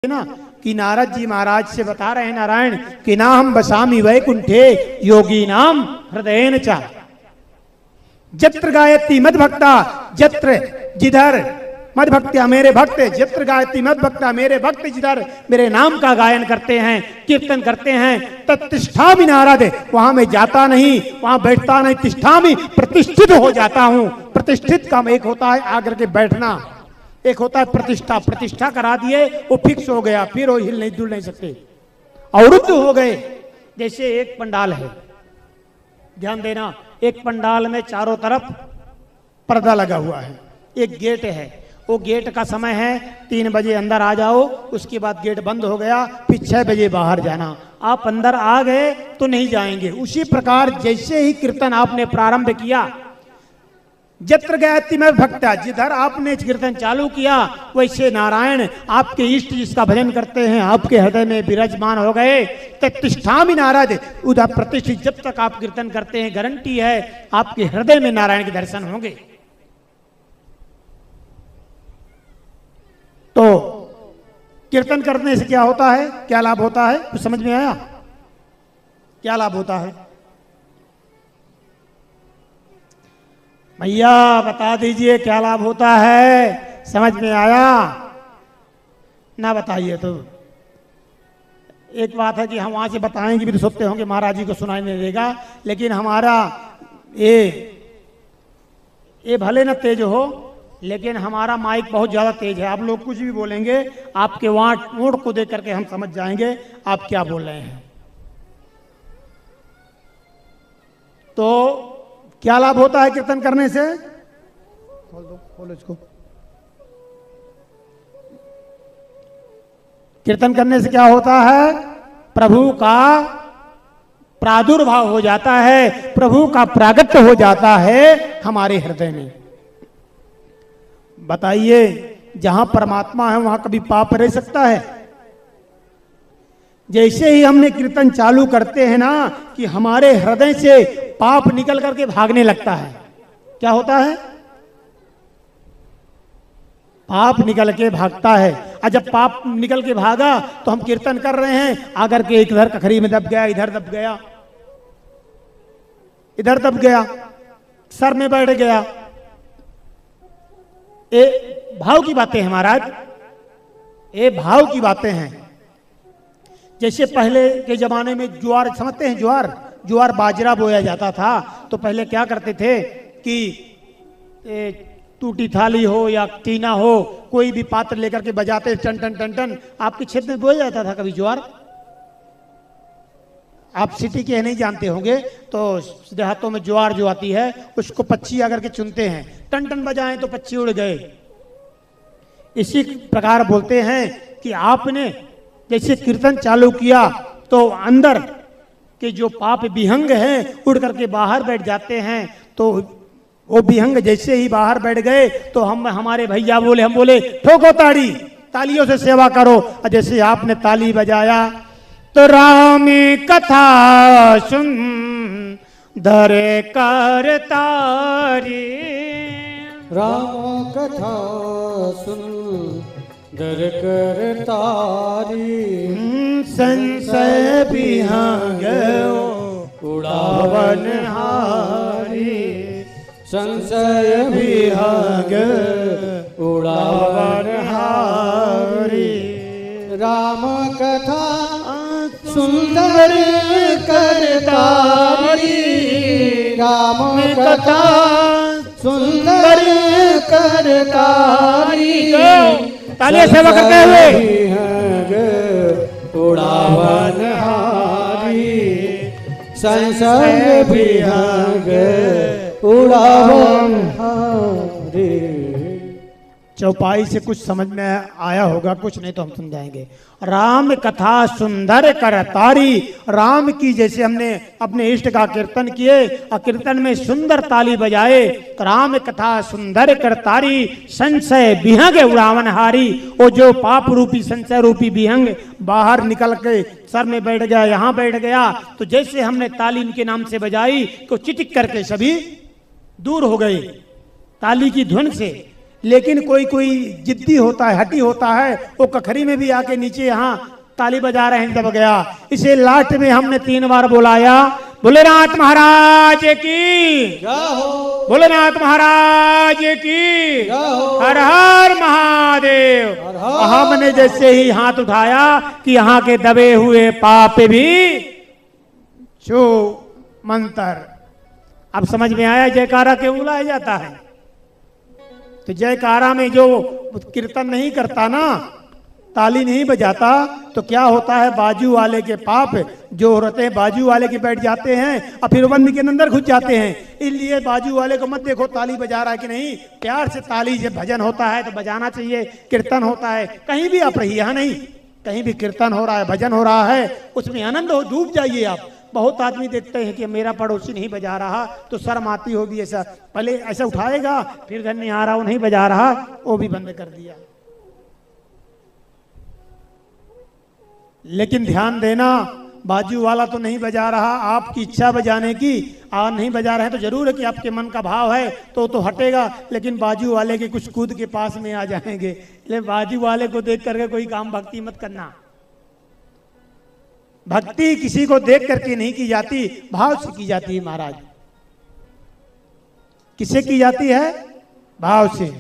ना कि नारद जी महाराज से बता रहे हैं नारायण कि ना हम बसामी वैकुंठे योगी नाम हृदयेन च जत्र गायत्री मद भक्ता जत्र जिधर मद भक्त्या मेरे भक्त जत्र गायत्री मद भक्ता मेरे भक्त जिधर मेरे नाम का गायन करते हैं कीर्तन करते हैं तत्तिष्ठामि नारद, वहां मैं जाता नहीं, वहां बैठता नहीं, तिष्ठामि प्रतिष्ठित हो जाता हूं। प्रतिष्ठित का एक होता है आकर के बैठना, एक होता है प्रतिष्ठा। प्रतिष्ठा करा दिए वो फिक्स हो गया, फिर वो हिल नहीं जुल नहीं सकते, अवरुद्ध हो गए। जैसे एक पंडाल है, ध्यान देना, एक पंडाल में चारों तरफ पर्दा लगा हुआ है, एक गेट है, वो गेट का समय है 3 बजे अंदर आ जाओ, उसके बाद गेट बंद हो गया, फिर 6 बजे बाहर जाना। आप अंदर आ गए तो नहीं जाएंगे। उसी प्रकार जैसे ही कीर्तन आपने प्रारंभ किया, जत्र गायत्री में भक्ता, जिधर आपने कीर्तन चालू किया वैसे नारायण आपके इष्ट जिसका भजन करते हैं आपके हृदय में विराजमान हो गए। तत्तिष्ठामि नारद, उधर प्रतिष्ठित जब तक आप कीर्तन करते हैं गारंटी है आपके हृदय में नारायण के दर्शन होंगे। तो कीर्तन करने से क्या होता है, क्या लाभ होता है, कुछ समझ में आया? क्या लाभ होता है भैया बता दीजिए, क्या लाभ होता है? समझ में आया ना? बताइए। तो एक बात है कि हम वहां से बताएंगे भी तो सोचते होंगे महाराज जी को सुनाई नहीं देगा, लेकिन हमारा ये भले ना तेज हो, लेकिन हमारा माइक बहुत ज्यादा तेज है। आप लोग कुछ भी बोलेंगे आपके वहां मोड को देख करके हम समझ जाएंगे आप क्या बोल रहे हैं। तो क्या लाभ होता है कीर्तन करने से? खोल दो, खोलो इसको। कीर्तन करने से क्या होता है? प्रभु का प्रादुर्भाव हो जाता है, प्रभु का प्रागट्य हो जाता है हमारे हृदय में। बताइए, जहां परमात्मा है वहां कभी पाप रह सकता है? जैसे ही हमने कीर्तन चालू करते हैं ना कि हमारे हृदय से पाप निकल करके भागने लगता है। क्या होता है? पाप निकल के भागता है। और जब पाप निकल के भागा तो हम कीर्तन कर रहे हैं, आकर के इधर कखरी में दब गया, इधर दब गया, इधर दब गया, सर में बैठ गया। ये भाव की बातें हैं महाराज, ये भाव की बातें हैं। जैसे पहले के जमाने में ज्वार, समझते हैं ज्वार बाजरा बोया जाता था, तो पहले क्या करते थे कि टूटी थाली हो या टीना हो, कोई भी पात्र लेकर के बजाते टन टन टन टन। आपके क्षेत्र में बोया जाता था कभी ज्वार? आप सिटी के नहीं जानते होंगे, तो देहातों में ज्वार जो आती है उसको पक्षी आकर के चुनते हैं, टन टन बजाएं तो पक्षी उड़ गए। इसी प्रकार बोलते हैं कि आपने जैसे कीर्तन चालू किया तो अंदर के जो पाप विहंग हैं उड़ करके बाहर बैठ जाते हैं। तो वो विहंग जैसे ही बाहर बैठ गए तो हमारे भैया बोले, हम बोले ठोको ताड़ी, तालियों से सेवा करो। और जैसे आपने ताली बजाया तो राम कथा सुन धरे कर तारी, राम कथा सुन दर कर तारी, संशय विहंग उड़ावन हारी, संशय विहंग उड़ावन हारी। राम कथा सुंदर करतारी, राम कथा सुंदर करतारी, तालियां सेवा करते हुए उड़ावन हारी, संशय विहंग उड़ावन हारी। चौपाई से कुछ समझ में आया होगा, कुछ नहीं तो हम समझाएंगे। राम कथा सुंदर करतारी, राम की जैसे हमने अपने इष्ट का कीर्तन किए और कीर्तन में सुंदर ताली बजाए, तो राम कथा सुंदर करतारी, संशय विहंग उड़ावन हारी। वो जो पाप रूपी संशय रूपी विहंग बाहर निकल के सर में बैठ गया, यहाँ बैठ गया, तो जैसे हमने ताली इनके नाम से बजाई तो चिटिक करके सभी दूर हो गए ताली की धुन से। लेकिन कोई कोई जिद्दी होता है, हटी होता है, वो कखरी में भी आके नीचे यहाँ ताली बजा रहे हैं, दब गया। इसे लास्ट में हमने 3 बार बुलाया, भोलेनाथ महाराज की, भोलेनाथ महाराज की, हर हर महादेव। हमने जैसे ही हाथ उठाया कि यहाँ के दबे हुए पाप भी छू मंत्र। अब समझ में आया जयकारा क्यों बुलाया जाता है? तो जयकारा में जो कीर्तन नहीं करता ना, ताली नहीं बजाता, तो क्या होता है, बाजू वाले के पाप जो रहते हैं बाजू वाले के बैठ जाते हैं और फिर बंद के अंदर घुस जाते हैं। इसलिए बाजू वाले को मत देखो ताली बजा रहा है कि नहीं, प्यार से ताली, जब भजन होता है तो बजाना चाहिए, कीर्तन होता है, कहीं भी आप रहिए, यहाँ नहीं, कहीं भी कीर्तन हो रहा है, भजन हो रहा है, उसमें आनंद हो, डूब जाइए आप। बहुत आदमी देखते हैं कि मेरा पड़ोसी नहीं बजा रहा तो शर्म आती होगी, ऐसा पहले ऐसा उठाएगा, फिर घर नहीं आ रहा, वो नहीं बजा रहा, वो भी बंद कर दिया। लेकिन ध्यान देना, बाजू वाला तो नहीं बजा रहा, आपकी इच्छा बजाने की, आप नहीं बजा रहे हैं तो जरूर है कि आपके मन का भाव है तो हटेगा, लेकिन बाजू वाले के कुछ कूद के पास में आ जाएंगे। इसलिए बाजू वाले को देख करके कोई काम भक्ति मत करना। भक्ति किसी को देख करके नहीं की जाती, भाव से की जाती है महाराज। किससे की जाती है? भाव से।